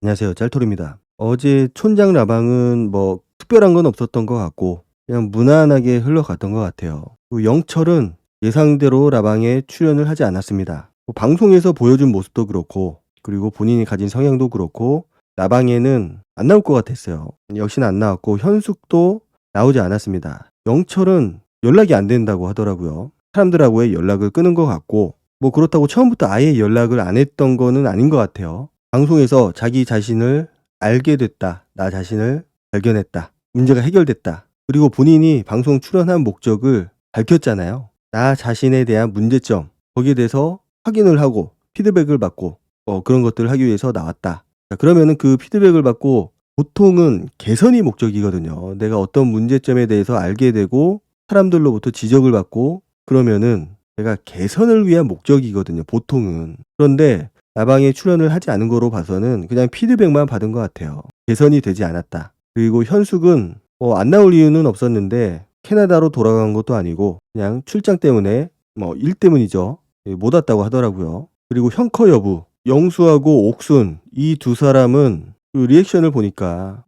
안녕하세요. 짤토리입니다. 어제 촌장 라방은 뭐 특별한 건 없었던 것 같고 그냥 무난하게 흘러갔던 것 같아요. 영철은 예상대로 라방에 출연을 하지 않았습니다. 방송에서 보여준 모습도 그렇고 그리고 본인이 가진 성향도 그렇고 라방에는 안 나올 것 같았어요. 역시나 안 나왔고 현숙도 나오지 않았습니다. 영철은 연락이 안 된다고 하더라고요. 사람들하고의 연락을 끊은 것 같고 뭐 그렇다고 처음부터 아예 연락을 안 했던 거는 아닌 것 같아요. 방송에서 자기 자신을 알게 됐다. 나 자신을 발견했다. 문제가 해결됐다. 그리고 본인이 방송 출연한 목적을 밝혔잖아요. 나 자신에 대한 문제점, 거기에 대해서 확인을 하고 피드백을 받고 그런 것들을 하기 위해서 나왔다. 자, 그러면은 그 피드백을 받고 보통은 개선이 목적이거든요. 내가 어떤 문제점에 대해서 알게 되고 사람들로부터 지적을 받고 그러면은 내가 개선을 위한 목적이거든요. 보통은. 그런데 라방에 출연을 하지 않은 거로 봐서는 그냥 피드백만 받은 것 같아요. 개선이 되지 않았다. 그리고 현숙은 안 나올 이유는 없었는데 캐나다로 돌아간 것도 아니고 그냥 출장 때문에 일 때문이죠. 못 왔다고 하더라고요. 그리고 형커 여부, 영수하고 옥순 이 두 사람은 그 리액션을 보니까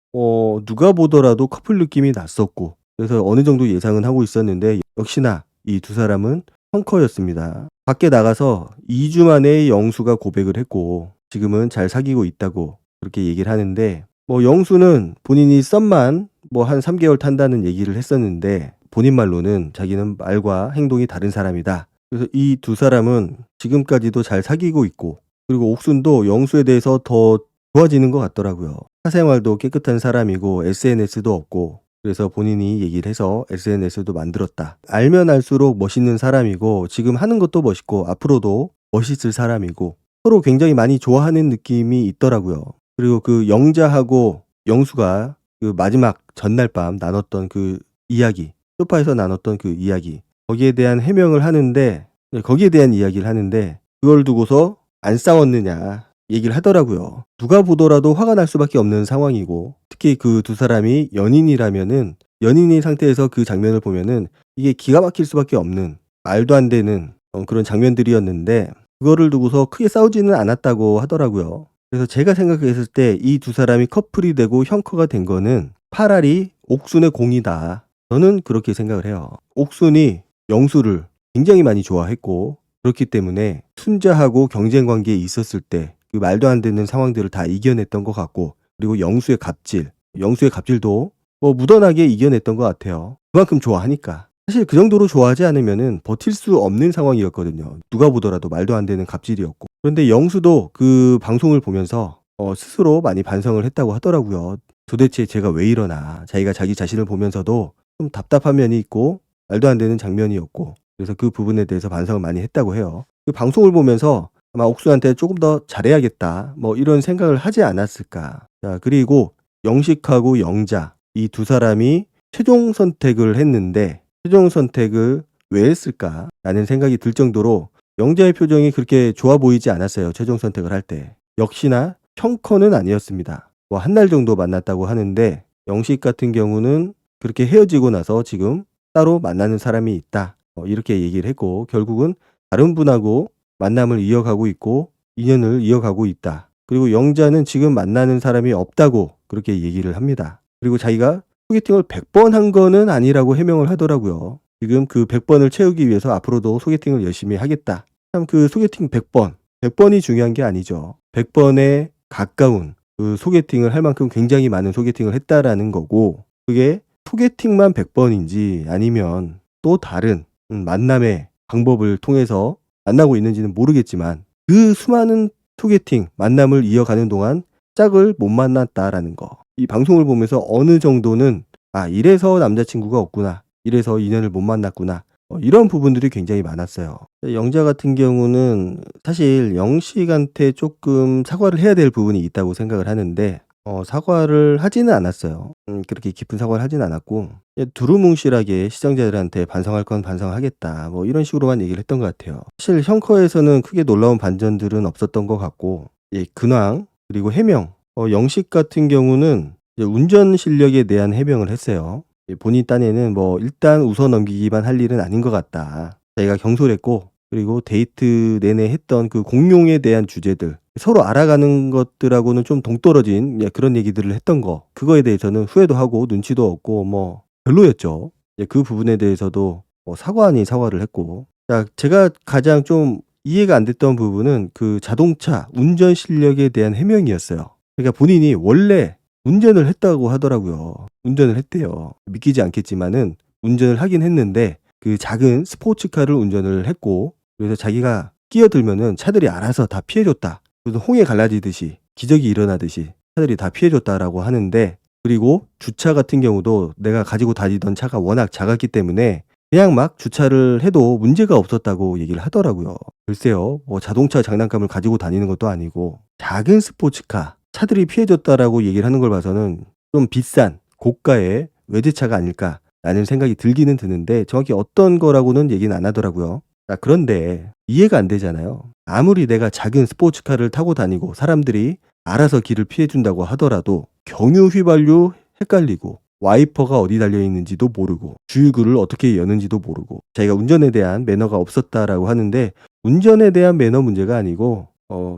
누가 보더라도 커플 느낌이 났었고 그래서 어느 정도 예상은 하고 있었는데 역시나 이 두 사람은 펑커였습니다. 밖에 나가서 2주 만에 영수가 고백을 했고 지금은 잘 사귀고 있다고 그렇게 얘기를 하는데 영수는 본인이 썸만 한 3개월 탄다는 얘기를 했었는데 본인 말로는 자기는 말과 행동이 다른 사람이다. 그래서 이 두 사람은 지금까지도 잘 사귀고 있고 그리고 옥순도 영수에 대해서 더 좋아지는 것 같더라고요. 사생활도 깨끗한 사람이고 SNS도 없고 그래서 본인이 얘기를 해서 SNS도 만들었다. 알면 알수록 멋있는 사람이고 지금 하는 것도 멋있고 앞으로도 멋있을 사람이고 서로 굉장히 많이 좋아하는 느낌이 있더라고요. 그리고 그 영자하고 영수가 그 마지막 전날 밤 나눴던 그 이야기, 소파에서 나눴던 그 이야기, 거기에 대한 해명을 하는데 거기에 대한 이야기를 하는데 그걸 두고서 안 싸웠느냐 얘기를 하더라고요. 누가 보더라도 화가 날 수밖에 없는 상황이고 특히 그 두 사람이 연인이라면은 연인인 상태에서 그 장면을 보면은 이게 기가 막힐 수밖에 없는 말도 안 되는 그런 장면들이었는데 그거를 두고서 크게 싸우지는 않았다고 하더라고요. 그래서 제가 생각했을 때 이 두 사람이 커플이 되고 형커가 된 거는 파라리 옥순의 공이다. 저는 그렇게 생각을 해요. 옥순이 영수를 굉장히 많이 좋아했고 그렇기 때문에 순자하고 경쟁 관계에 있었을 때 그 말도 안 되는 상황들을 다 이겨냈던 것 같고 그리고 영수의 갑질도 무던하게 이겨냈던 것 같아요. 그만큼 좋아하니까. 사실 그 정도로 좋아하지 않으면은 버틸 수 없는 상황이었거든요. 누가 보더라도 말도 안 되는 갑질이었고. 그런데 영수도 그 방송을 보면서 스스로 많이 반성을 했다고 하더라고요. 도대체 제가 왜 이러나. 자기가 자기 자신을 보면서도 좀 답답한 면이 있고 말도 안 되는 장면이었고 그래서 그 부분에 대해서 반성을 많이 했다고 해요. 그 방송을 보면서 아마 옥수한테 조금 더 잘해야겠다. 이런 생각을 하지 않았을까. 자, 그리고 영식하고 영자 이 두 사람이 최종 선택을 했는데 최종 선택을 왜 했을까라는 생각이 들 정도로 영자의 표정이 그렇게 좋아 보이지 않았어요. 최종 선택을 할 때. 역시나 형커는 아니었습니다. 한 달 정도 만났다고 하는데 영식 같은 경우는 그렇게 헤어지고 나서 지금 따로 만나는 사람이 있다. 이렇게 얘기를 했고 결국은 다른 분하고 만남을 이어가고 있고 인연을 이어가고 있다. 그리고 영자는 지금 만나는 사람이 없다고 그렇게 얘기를 합니다. 그리고 자기가 소개팅을 100번 한 거는 아니라고 해명을 하더라고요. 지금 그 100번을 채우기 위해서 앞으로도 소개팅을 열심히 하겠다. 참 그 소개팅 100번이 중요한 게 아니죠. 100번에 가까운 그 소개팅을 할 만큼 굉장히 많은 소개팅을 했다라는 거고 그게 소개팅만 100번인지 아니면 또 다른 만남의 방법을 통해서 만나고 있는지는 모르겠지만 그 수많은 소개팅, 만남을 이어가는 동안 짝을 못 만났다라는 거. 이 방송을 보면서 어느 정도는 이래서 남자친구가 없구나. 이래서 인연을 못 만났구나. 이런 부분들이 굉장히 많았어요. 영자 같은 경우는 사실 영식한테 조금 사과를 해야 될 부분이 있다고 생각을 하는데 사과를 하지는 않았어요. 그렇게 깊은 사과를 하지는 않았고 두루뭉실하게 시청자들한테 반성할 건 반성하겠다 이런 식으로만 얘기를 했던 것 같아요. 사실 형커에서는 크게 놀라운 반전들은 없었던 것 같고 근황 그리고 해명 영식 같은 경우는 이제 운전 실력에 대한 해명을 했어요. 본인 딴에는 일단 웃어 넘기기만 할 일은 아닌 것 같다. 자기가 경솔했고 그리고 데이트 내내 했던 그 공룡에 대한 주제들, 서로 알아가는 것들하고는 좀 동떨어진 그런 얘기들을 했던 거, 그거에 대해서는 후회도 하고 눈치도 없고 뭐 별로였죠. 그 부분에 대해서도 뭐 사과 아닌 사과를 했고. 자, 제가 가장 좀 이해가 안 됐던 부분은 그 자동차 운전 실력에 대한 해명이었어요. 그러니까 본인이 원래 운전을 했다고 하더라고요. 운전을 했대요. 믿기지 않겠지만은 운전을 하긴 했는데 그 작은 스포츠카를 운전을 했고, 그래서 자기가 끼어들면은 차들이 알아서 다 피해줬다. 무슨 홍해 갈라지듯이 기적이 일어나듯이 차들이 다 피해줬다라고 하는데, 그리고 주차 같은 경우도 내가 가지고 다니던 차가 워낙 작았기 때문에 그냥 막 주차를 해도 문제가 없었다고 얘기를 하더라고요. 글쎄요, 뭐 자동차 장난감을 가지고 다니는 것도 아니고 작은 스포츠카 차들이 피해줬다라고 얘기를 하는 걸 봐서는 좀 비싼 고가의 외제차가 아닐까라는 생각이 들기는 드는데, 정확히 어떤 거라고는 얘기는 안 하더라고요. 자, 그런데 이해가 안 되잖아요. 아무리 내가 작은 스포츠카를 타고 다니고 사람들이 알아서 길을 피해준다고 하더라도 경유 휘발유 헷갈리고 와이퍼가 어디 달려있는지도 모르고 주유구를 어떻게 여는지도 모르고 자기가 운전에 대한 매너가 없었다라고 하는데, 운전에 대한 매너 문제가 아니고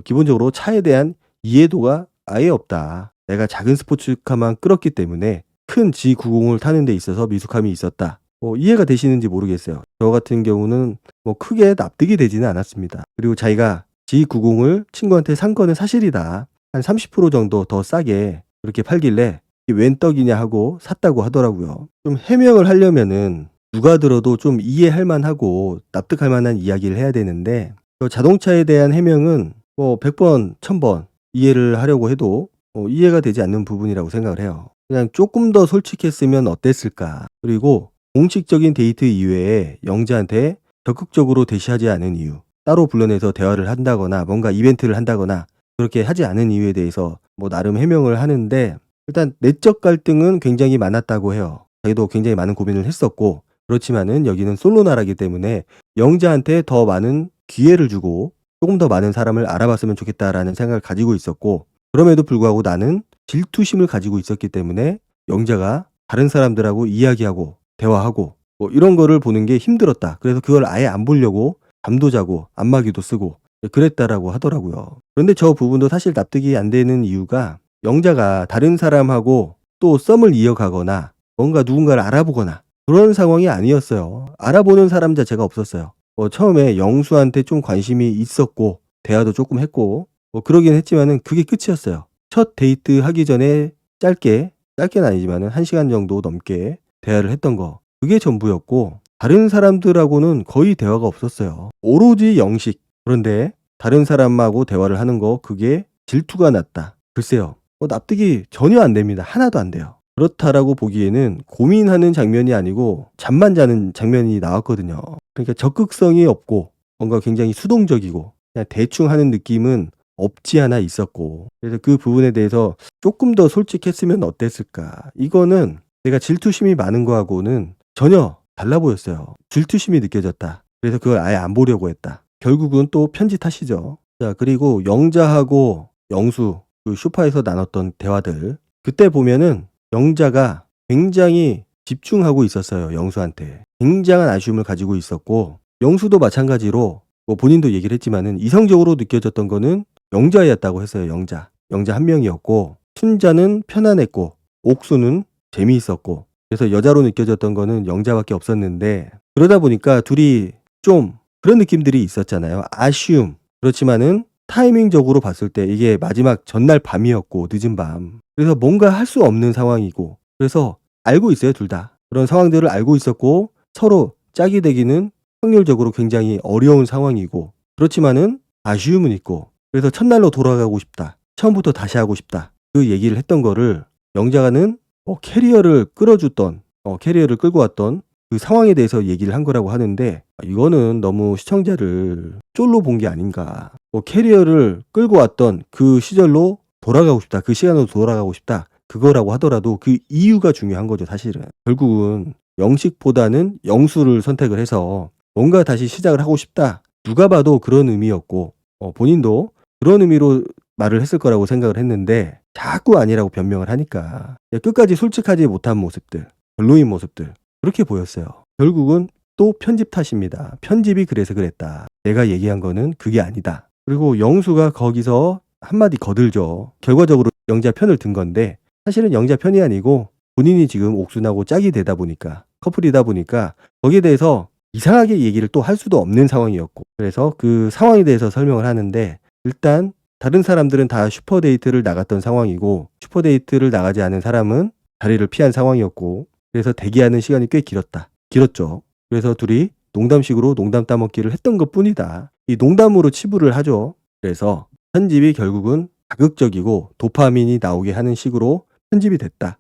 기본적으로 차에 대한 이해도가 아예 없다. 내가 작은 스포츠카만 끌었기 때문에 큰 G90을 타는 데 있어서 미숙함이 있었다. 이해가 되시는지 모르겠어요. 저 같은 경우는 뭐 크게 납득이 되지는 않았습니다. 그리고 자기가 G90을 친구한테 산 거는 사실이다. 한 30% 정도 더 싸게 그렇게 팔길래 이게 웬 떡이냐 하고 샀다고 하더라고요. 좀 해명을 하려면은 누가 들어도 좀 이해할 만하고 납득할 만한 이야기를 해야 되는데, 자동차에 대한 해명은 뭐 100번, 1000번 이해를 하려고 해도 이해가 되지 않는 부분이라고 생각을 해요. 그냥 조금 더 솔직했으면 어땠을까. 그리고 공식적인 데이트 이외에 영자한테 적극적으로 대시하지 않은 이유, 따로 불러내서 대화를 한다거나 뭔가 이벤트를 한다거나 그렇게 하지 않은 이유에 대해서 뭐 나름 해명을 하는데, 일단 내적 갈등은 굉장히 많았다고 해요. 자기도 굉장히 많은 고민을 했었고, 그렇지만은 여기는 솔로 나라기 때문에 영자한테 더 많은 기회를 주고 조금 더 많은 사람을 알아봤으면 좋겠다라는 생각을 가지고 있었고, 그럼에도 불구하고 나는 질투심을 가지고 있었기 때문에 영자가 다른 사람들하고 이야기하고 대화하고 뭐 이런 거를 보는 게 힘들었다. 그래서 그걸 아예 안 보려고 잠도 자고 안마기도 쓰고 그랬다라고 하더라고요. 그런데 저 부분도 사실 납득이 안 되는 이유가, 영자가 다른 사람하고 또 썸을 이어가거나 뭔가 누군가를 알아보거나 그런 상황이 아니었어요. 알아보는 사람 자체가 없었어요. 처음에 영수한테 좀 관심이 있었고 대화도 조금 했고 뭐 그러긴 했지만은 그게 끝이었어요. 첫 데이트 하기 전에 짧게는 아니지만은 1시간 정도 넘게 대화를 했던 거, 그게 전부였고 다른 사람들하고는 거의 대화가 없었어요. 오로지 영식. 그런데 다른 사람하고 대화를 하는 거, 그게 질투가 났다. 글쎄요, 납득이 전혀 안 됩니다. 하나도 안 돼요. 그렇다라고 보기에는 고민하는 장면이 아니고 잠만 자는 장면이 나왔거든요. 그러니까 적극성이 없고 뭔가 굉장히 수동적이고 그냥 대충 하는 느낌은 없지 않아 있었고, 그래서 그 부분에 대해서 조금 더 솔직했으면 어땠을까. 이거는 내가 질투심이 많은 거하고는 전혀 달라 보였어요. 질투심이 느껴졌다. 그래서 그걸 아예 안 보려고 했다. 결국은 또 편지 탓이죠. 자, 그리고 영자하고 영수 그 소파에서 나눴던 대화들, 그때 보면은 영자가 굉장히 집중하고 있었어요. 영수한테 굉장한 아쉬움을 가지고 있었고, 영수도 마찬가지로 뭐 본인도 얘기를 했지만은 이성적으로 느껴졌던 거는 영자였다고 했어요. 영자 한 명이었고, 춘자는 편안했고 옥수는 재미있었고, 그래서 여자로 느껴졌던 거는 영자밖에 없었는데, 그러다 보니까 둘이 좀 그런 느낌들이 있었잖아요. 아쉬움. 그렇지만은 타이밍적으로 봤을 때 이게 마지막 전날 밤이었고 늦은 밤, 그래서 뭔가 할 수 없는 상황이고, 그래서 알고 있어요. 둘 다 그런 상황들을 알고 있었고 서로 짝이 되기는 확률적으로 굉장히 어려운 상황이고, 그렇지만은 아쉬움은 있고, 그래서 첫날로 돌아가고 싶다, 처음부터 다시 하고 싶다, 그 얘기를 했던 거를 영자가는 캐리어를 끌어줬던 캐리어를 끌고 왔던 그 상황에 대해서 얘기를 한 거라고 하는데, 이거는 너무 시청자를 쫄로 본 게 아닌가. 캐리어를 끌고 왔던 그 시절로 돌아가고 싶다, 그 시간으로 돌아가고 싶다, 그거라고 하더라도 그 이유가 중요한 거죠. 사실은 결국은 영식보다는 영수를 선택을 해서 뭔가 다시 시작을 하고 싶다, 누가 봐도 그런 의미였고 본인도 그런 의미로 말을 했을 거라고 생각을 했는데, 자꾸 아니라고 변명을 하니까 끝까지 솔직하지 못한 모습들, 별로인 모습들, 그렇게 보였어요. 결국은 또 편집 탓입니다. 편집이 그래서 그랬다. 내가 얘기한 거는 그게 아니다. 그리고 영수가 거기서 한마디 거들죠. 결과적으로 영자 편을 든 건데 사실은 영자 편이 아니고 본인이 지금 옥순하고 짝이 되다 보니까 커플이다 보니까 거기에 대해서 이상하게 얘기를 또 할 수도 없는 상황이었고 그래서 그 상황에 대해서 설명을 하는데 일단 다른 사람들은 다 슈퍼데이트를 나갔던 상황이고 슈퍼데이트를 나가지 않은 사람은 자리를 피한 상황이었고 그래서 대기하는 시간이 꽤 길었죠. 그래서 둘이 농담식으로 농담 따먹기를 했던 것뿐이다. 이 농담으로 치부를 하죠. 그래서 편집이 결국은 자극적이고 도파민이 나오게 하는 식으로 편집이 됐다.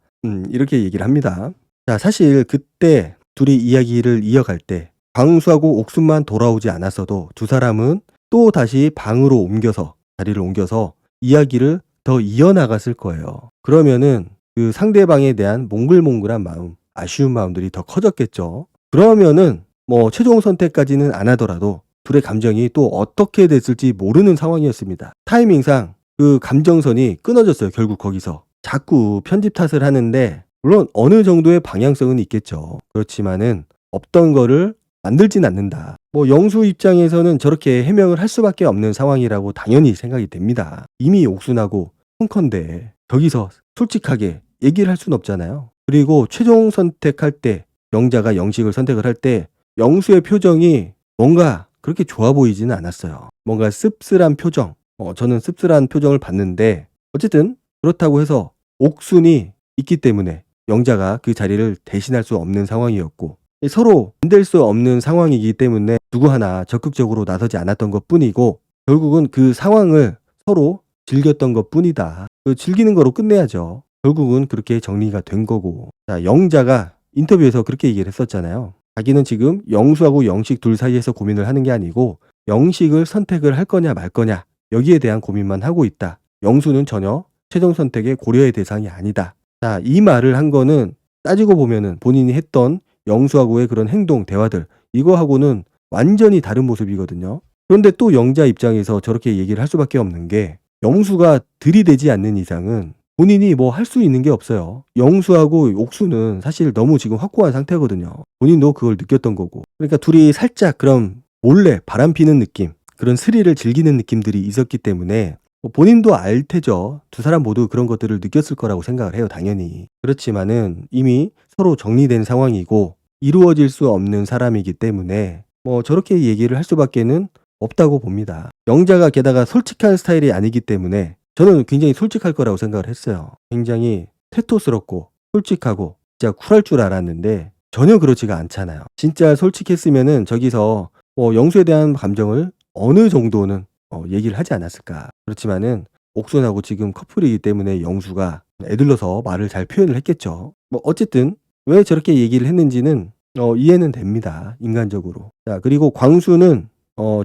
이렇게 얘기를 합니다. 자, 사실 그때 둘이 이야기를 이어갈 때 광수하고 옥순만 돌아오지 않았어도 두 사람은 또 다시 방으로 자리를 옮겨서 이야기를 더 이어나갔을 거예요. 그러면은 그 상대방에 대한 몽글몽글한 마음, 아쉬운 마음들이 더 커졌겠죠. 그러면은 뭐 최종 선택까지는 안 하더라도 둘의 감정이 또 어떻게 됐을지 모르는 상황이었습니다. 타이밍상 그 감정선이 끊어졌어요. 결국 거기서. 자꾸 편집 탓을 하는데 물론 어느 정도의 방향성은 있겠죠. 그렇지만은 없던 거를 만들진 않는다. 뭐 영수 입장에서는 저렇게 해명을 할 수밖에 없는 상황이라고 당연히 생각이 됩니다. 이미 옥순하고 펑컨데 저기서 솔직하게 얘기를 할 수는 없잖아요. 그리고 최종 선택할 때 영자가 영식을 선택을 할 때 영수의 표정이 뭔가 그렇게 좋아 보이지는 않았어요. 뭔가 씁쓸한 표정. 저는 씁쓸한 표정을 봤는데 어쨌든 그렇다고 해서 옥순이 있기 때문에 영자가 그 자리를 대신할 수 없는 상황이었고 서로 안 될 수 없는 상황이기 때문에 누구 하나 적극적으로 나서지 않았던 것뿐이고 결국은 그 상황을 서로 즐겼던 것뿐이다. 그 즐기는 거로 끝내야죠. 결국은 그렇게 정리가 된 거고. 자, 영자가 인터뷰에서 그렇게 얘기를 했었잖아요. 자기는 지금 영수하고 영식 둘 사이에서 고민을 하는 게 아니고 영식을 선택을 할 거냐 말 거냐 여기에 대한 고민만 하고 있다. 영수는 전혀 최종 선택의 고려의 대상이 아니다. 자, 이 말을 한 거는 따지고 보면은 본인이 했던 영수하고의 그런 행동, 대화들 이거하고는 완전히 다른 모습이거든요. 그런데 또 영자 입장에서 저렇게 얘기를 할 수밖에 없는 게 영수가 들이대지 않는 이상은 본인이 뭐 할 수 있는 게 없어요. 영수하고 옥수는 사실 너무 지금 확고한 상태거든요. 본인도 그걸 느꼈던 거고. 그러니까 둘이 살짝 그런 몰래 바람 피는 느낌, 그런 스릴을 즐기는 느낌들이 있었기 때문에 본인도 알 테죠. 두 사람 모두 그런 것들을 느꼈을 거라고 생각을 해요. 당연히. 그렇지만은 이미 서로 정리된 상황이고 이루어질 수 없는 사람이기 때문에 뭐 저렇게 얘기를 할 수밖에는 없다고 봅니다. 영자가 게다가 솔직한 스타일이 아니기 때문에 저는 굉장히 솔직할 거라고 생각을 했어요. 굉장히 태토스럽고 솔직하고 진짜 쿨할 줄 알았는데 전혀 그렇지가 않잖아요. 진짜 솔직했으면은 저기서 영수에 대한 감정을 어느 정도는 얘기를 하지 않았을까. 그렇지만은 옥순하고 지금 커플이기 때문에 영수가 애들러서 말을 잘 표현을 했겠죠. 뭐 어쨌든 왜 저렇게 얘기를 했는지는 이해는 됩니다. 인간적으로. 자, 그리고 광수는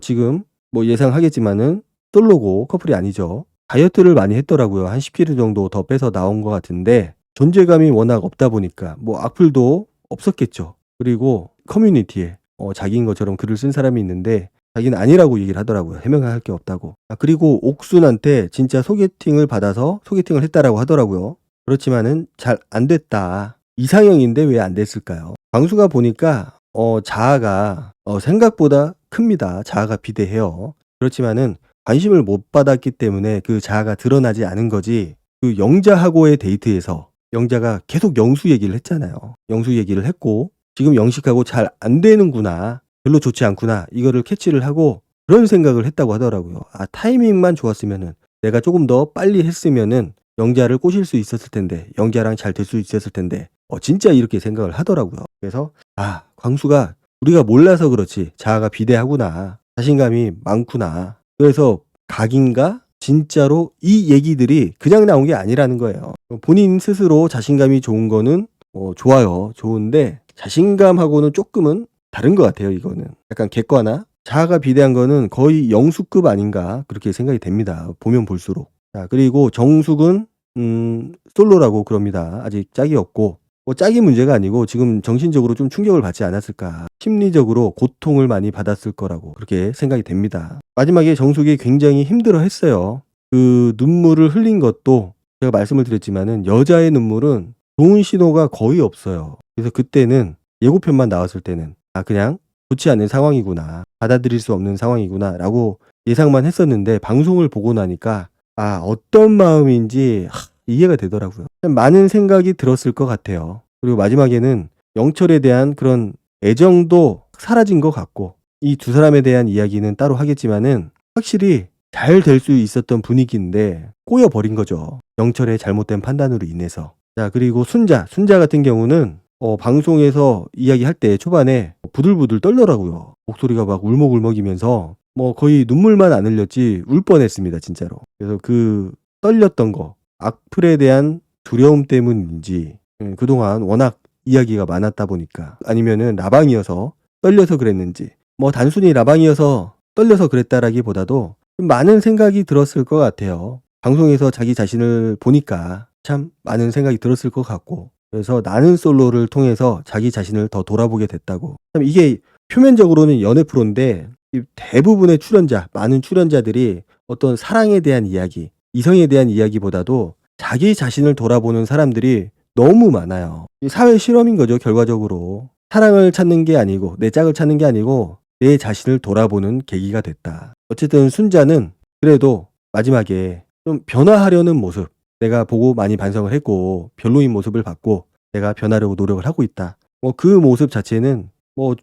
지금 뭐 예상하겠지만은 솔로고 커플이 아니죠. 다이어트를 많이 했더라고요. 한 10kg 정도 더 빼서 나온 것 같은데 존재감이 워낙 없다 보니까 뭐 악플도 없었겠죠. 그리고 커뮤니티에 자기인 것처럼 글을 쓴 사람이 있는데 자기는 아니라고 얘기를 하더라고요. 해명할 게 없다고. 그리고 옥순한테 진짜 소개팅을 받아서 소개팅을 했다라고 하더라고요. 그렇지만은 잘 안 됐다. 이상형인데 왜 안 됐을까요? 광수가 보니까 자아가 생각보다 큽니다. 자아가 비대해요. 그렇지만은 관심을 못 받았기 때문에 그 자아가 드러나지 않은 거지. 그 영자하고의 데이트에서 영자가 계속 영수 얘기를 했잖아요. 영수 얘기를 했고 지금 영식하고 잘 안 되는구나. 별로 좋지 않구나. 이거를 캐치를 하고 그런 생각을 했다고 하더라고요. 타이밍만 좋았으면은 내가 조금 더 빨리 했으면은 영자를 꼬실 수 있었을 텐데 영자랑 잘 될 수 있었을 텐데 진짜 이렇게 생각을 하더라고요. 그래서 광수가 우리가 몰라서 그렇지 자아가 비대하구나. 자신감이 많구나. 그래서 각인가? 진짜로 이 얘기들이 그냥 나온 게 아니라는 거예요. 본인 스스로 자신감이 좋은 거는 좋아요. 좋은데 자신감하고는 조금은 다른 것 같아요. 이거는 약간 객관화 자아가 비대한 거는 거의 영수급 아닌가 그렇게 생각이 됩니다. 보면 볼수록. 자, 그리고 정숙은 솔로라고 그럽니다. 아직 짝이 없고 짝이 문제가 아니고 지금 정신적으로 좀 충격을 받지 않았을까. 심리적으로 고통을 많이 받았을 거라고 그렇게 생각이 됩니다. 마지막에 정숙이 굉장히 힘들어 했어요. 그 눈물을 흘린 것도 제가 말씀을 드렸지만은 여자의 눈물은 좋은 신호가 거의 없어요. 그래서 그때는 예고편만 나왔을 때는 아 그냥 '좋지 않은 상황이구나. 받아들일 수 없는 상황이구나.'라고 예상만 했었는데 방송을 보고 나니까 어떤 마음인지 이해가 되더라고요. 참 많은 생각이 들었을 것 같아요. 그리고 마지막에는 영철에 대한 그런 애정도 사라진 것 같고 이 두 사람에 대한 이야기는 따로 하겠지만은 확실히 잘 될 수 있었던 분위기인데 꼬여 버린 거죠. 영철의 잘못된 판단으로 인해서. 자 그리고 순자 같은 경우는 방송에서 이야기할 때 초반에 부들부들 떨더라고요. 목소리가 막 울먹울먹이면서 거의 눈물만 안 흘렸지 울 뻔했습니다 진짜로. 그래서 그 떨렸던 거 악플에 대한 두려움 때문인지 그동안 워낙 이야기가 많았다 보니까 아니면은 라방이어서 떨려서 그랬는지 단순히 라방이어서 떨려서 그랬다라기보다도 좀 많은 생각이 들었을 것 같아요. 방송에서 자기 자신을 보니까 참 많은 생각이 들었을 것 같고 그래서 나는 솔로를 통해서 자기 자신을 더 돌아보게 됐다고. 참 이게 표면적으로는 연애 프로인데 이 대부분의 많은 출연자들이 어떤 사랑에 대한 이야기, 이성에 대한 이야기보다도 자기 자신을 돌아보는 사람들이 너무 많아요. 이 사회 실험인 거죠 결과적으로. 사랑을 찾는 게 아니고 내 짝을 찾는 게 아니고 내 자신을 돌아보는 계기가 됐다. 어쨌든 순자는 그래도 마지막에 좀 변화하려는 모습 내가 보고 많이 반성을 했고 별로인 모습을 봤고 내가 변하려고 노력을 하고 있다. 그 모습 자체는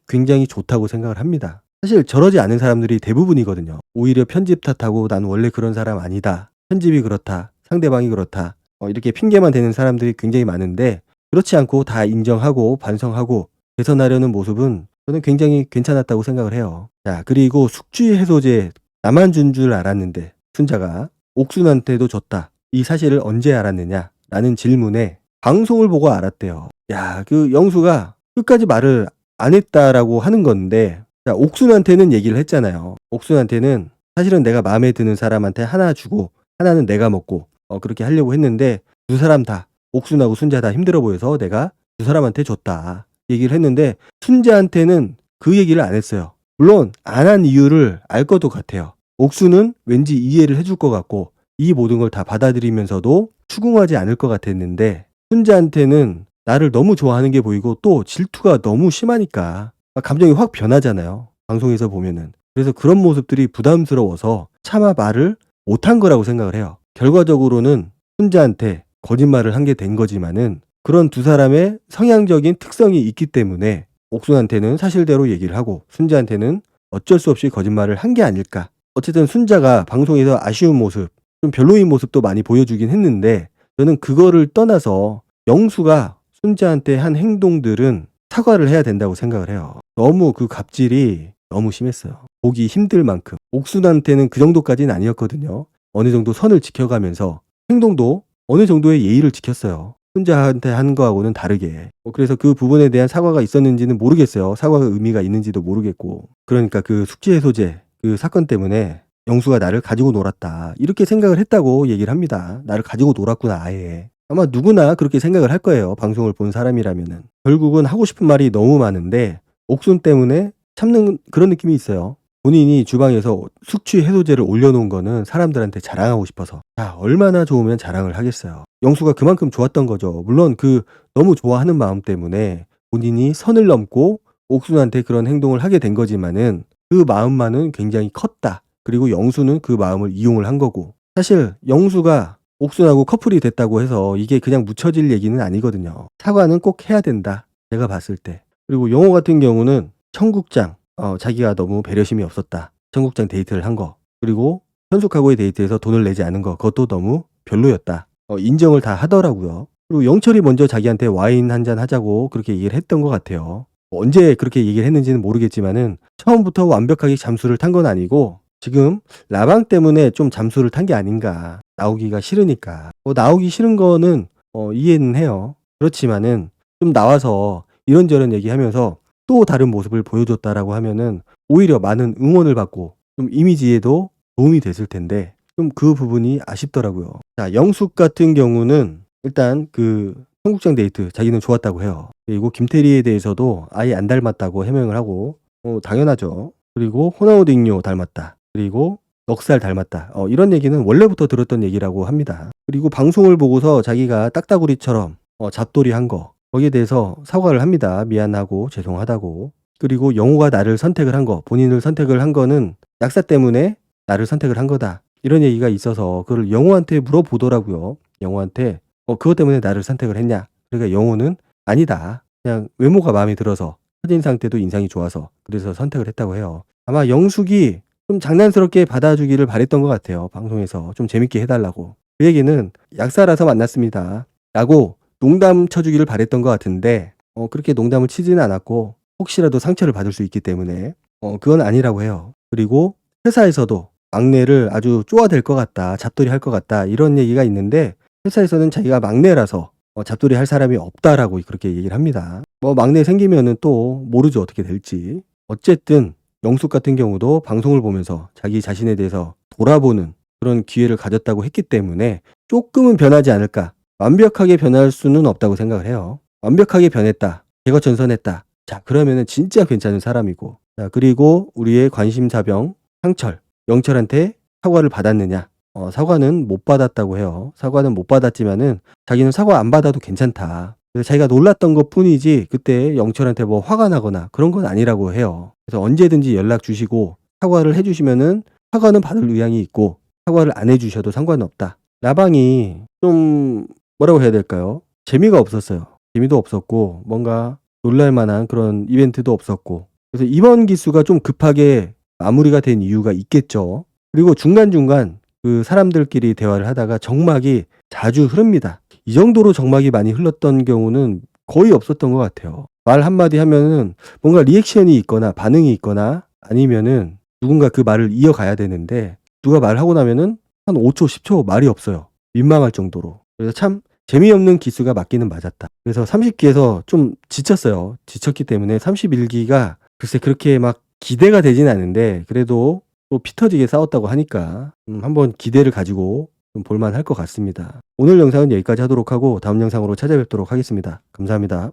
굉장히 좋다고 생각을 합니다. 사실 저러지 않은 사람들이 대부분이거든요. 오히려 편집 탓하고 난 원래 그런 사람 아니다. 편집이 그렇다. 상대방이 그렇다. 이렇게 핑계만 대는 사람들이 굉장히 많은데 그렇지 않고 다 인정하고 반성하고 개선하려는 모습은 저는 굉장히 괜찮았다고 생각을 해요. 자 그리고 숙취 해소제 나만 준 줄 알았는데 순자가 옥순한테도 줬다. 이 사실을 언제 알았느냐? 라는 질문에 방송을 보고 알았대요. 야, 그 영수가 끝까지 말을 안 했다라고 하는 건데, 자, 옥순한테는 얘기를 했잖아요. 옥순한테는 사실은 내가 마음에 드는 사람한테 하나 주고, 하나는 내가 먹고, 그렇게 하려고 했는데, 두 사람 다, 옥순하고 순자 다 힘들어 보여서 내가 두 사람한테 줬다. 얘기를 했는데, 순자한테는 그 얘기를 안 했어요. 물론, 안 한 이유를 알 것도 같아요. 옥수는 왠지 이해를 해줄 것 같고 이 모든 걸 다 받아들이면서도 추궁하지 않을 것 같았는데 순자한테는 나를 너무 좋아하는 게 보이고 또 질투가 너무 심하니까 감정이 확 변하잖아요. 방송에서 보면은. 그래서 그런 모습들이 부담스러워서 차마 말을 못한 거라고 생각을 해요. 결과적으로는 순자한테 거짓말을 한 게 된 거지만은 그런 두 사람의 성향적인 특성이 있기 때문에 옥순한테는 사실대로 얘기를 하고 순자한테는 어쩔 수 없이 거짓말을 한 게 아닐까. 어쨌든 순자가 방송에서 아쉬운 모습, 좀 별로인 모습도 많이 보여주긴 했는데 저는 그거를 떠나서 영수가 순자한테 한 행동들은 사과를 해야 된다고 생각을 해요. 너무 그 갑질이 너무 심했어요. 보기 힘들 만큼. 옥순한테는 그 정도까지는 아니었거든요. 어느 정도 선을 지켜가면서 행동도 어느 정도의 예의를 지켰어요. 순자한테 한 거하고는 다르게. 그래서 그 부분에 대한 사과가 있었는지는 모르겠어요. 사과가 의미가 있는지도 모르겠고. 그러니까 그 숙취 해소제 그 사건 때문에 영수가 나를 가지고 놀았다. 이렇게 생각을 했다고 얘기를 합니다. 나를 가지고 놀았구나 아예. 아마 누구나 그렇게 생각을 할 거예요. 방송을 본 사람이라면은. 결국은 하고 싶은 말이 너무 많은데 옥순 때문에 참는 그런 느낌이 있어요. 본인이 주방에서 숙취 해소제를 올려놓은 거는 사람들한테 자랑하고 싶어서. 자, 얼마나 좋으면 자랑을 하겠어요. 영수가 그만큼 좋았던 거죠. 물론 그 너무 좋아하는 마음 때문에 본인이 선을 넘고 옥순한테 그런 행동을 하게 된 거지만은 그 마음만은 굉장히 컸다. 그리고 영수는 그 마음을 이용을 한 거고. 사실 영수가 옥순하고 커플이 됐다고 해서 이게 그냥 묻혀질 얘기는 아니거든요. 사과는 꼭 해야 된다. 제가 봤을 때. 그리고 영호 같은 경우는 청국장. 자기가 너무 배려심이 없었다. 청국장 데이트를 한 거. 그리고 현숙하고의 데이트에서 돈을 내지 않은 거. 그것도 너무 별로였다. 인정을 다 하더라고요. 그리고 영철이 먼저 자기한테 와인 한잔 하자고 그렇게 얘기를 했던 것 같아요. 언제 그렇게 얘기를 했는지는 모르겠지만은 처음부터 완벽하게 잠수를 탄 건 아니고 지금 라방 때문에 좀 잠수를 탄 게 아닌가. 나오기가 싫으니까. 나오기 싫은 거는 이해는 해요. 그렇지만은 좀 나와서 이런저런 얘기하면서 또 다른 모습을 보여줬다라고 하면은 오히려 많은 응원을 받고 좀 이미지에도 도움이 됐을 텐데 좀 그 부분이 아쉽더라고요. 자, 영숙 같은 경우는 일단 그 청국장 데이트 자기는 좋았다고 해요. 그리고 김태리에 대해서도 아예 안 닮았다고 해명을 하고 당연하죠. 그리고 호나우딩요 닮았다. 그리고 넉살 닮았다. 이런 얘기는 원래부터 들었던 얘기라고 합니다. 그리고 방송을 보고서 자기가 딱따구리처럼 잡돌이 한 거 거기에 대해서 사과를 합니다. 미안하고 죄송하다고. 그리고 영호가 나를 선택을 한 거, 본인을 선택을 한 거는 약사 때문에 나를 선택을 한 거다. 이런 얘기가 있어서 그걸 영호한테 물어보더라고요. 영호한테 그것 때문에 나를 선택을 했냐? 그러니까 영호는 아니다. 그냥 외모가 마음에 들어서 첫인상 때도 인상이 좋아서 그래서 선택을 했다고 해요. 아마 영숙이 좀 장난스럽게 받아주기를 바랬던 것 같아요. 방송에서 좀 재밌게 해달라고. 그 얘기는 약사라서 만났습니다. 라고 농담 쳐주기를 바랬던 것 같은데 그렇게 농담을 치지는 않았고 혹시라도 상처를 받을 수 있기 때문에 그건 아니라고 해요. 그리고 회사에서도 막내를 아주 쪼아댈 것 같다. 잡돌이 할 것 같다. 이런 얘기가 있는데 회사에서는 자기가 막내라서 잡돌이 할 사람이 없다라고 그렇게 얘기를 합니다. 막내 생기면은 또 모르죠. 어떻게 될지. 어쨌든 영숙 같은 경우도 방송을 보면서 자기 자신에 대해서 돌아보는 그런 기회를 가졌다고 했기 때문에 조금은 변하지 않을까. 완벽하게 변할 수는 없다고 생각을 해요. 완벽하게 변했다. 개거천선했다. 자, 그러면은 진짜 괜찮은 사람이고. 자, 그리고 우리의 관심사병 상철, 영철한테 사과를 받았느냐? 사과는 못 받았다고 해요. 사과는 못 받았지만은 자기는 사과 안 받아도 괜찮다. 그래서 자기가 놀랐던 것 뿐이지 그때 영철한테 뭐 화가 나거나 그런 건 아니라고 해요. 그래서 언제든지 연락 주시고 사과를 해주시면은 사과는 받을 의향이 있고 사과를 안 해주셔도 상관은 없다. 라방이 좀 뭐라고 해야 될까요? 재미가 없었어요. 재미도 없었고 뭔가 놀랄만한 그런 이벤트도 없었고 그래서 이번 기수가 좀 급하게 마무리가 된 이유가 있겠죠. 그리고 중간중간 그 사람들끼리 대화를 하다가 정막이 자주 흐릅니다. 이 정도로 정막이 많이 흘렀던 경우는 거의 없었던 것 같아요. 말 한마디 하면은 뭔가 리액션이 있거나 반응이 있거나 아니면은 누군가 그 말을 이어가야 되는데 누가 말하고 나면은 한 5초, 10초 말이 없어요. 민망할 정도로. 그래서 참 재미없는 기수가 맞기는 맞았다. 그래서 30기에서 좀 지쳤어요. 지쳤기 때문에 31기가 글쎄 그렇게 막 기대가 되진 않은데 그래도 또 피 터지게 싸웠다고 하니까 한번 기대를 가지고 좀 볼만할 것 같습니다. 오늘 영상은 여기까지 하도록 하고 다음 영상으로 찾아뵙도록 하겠습니다. 감사합니다.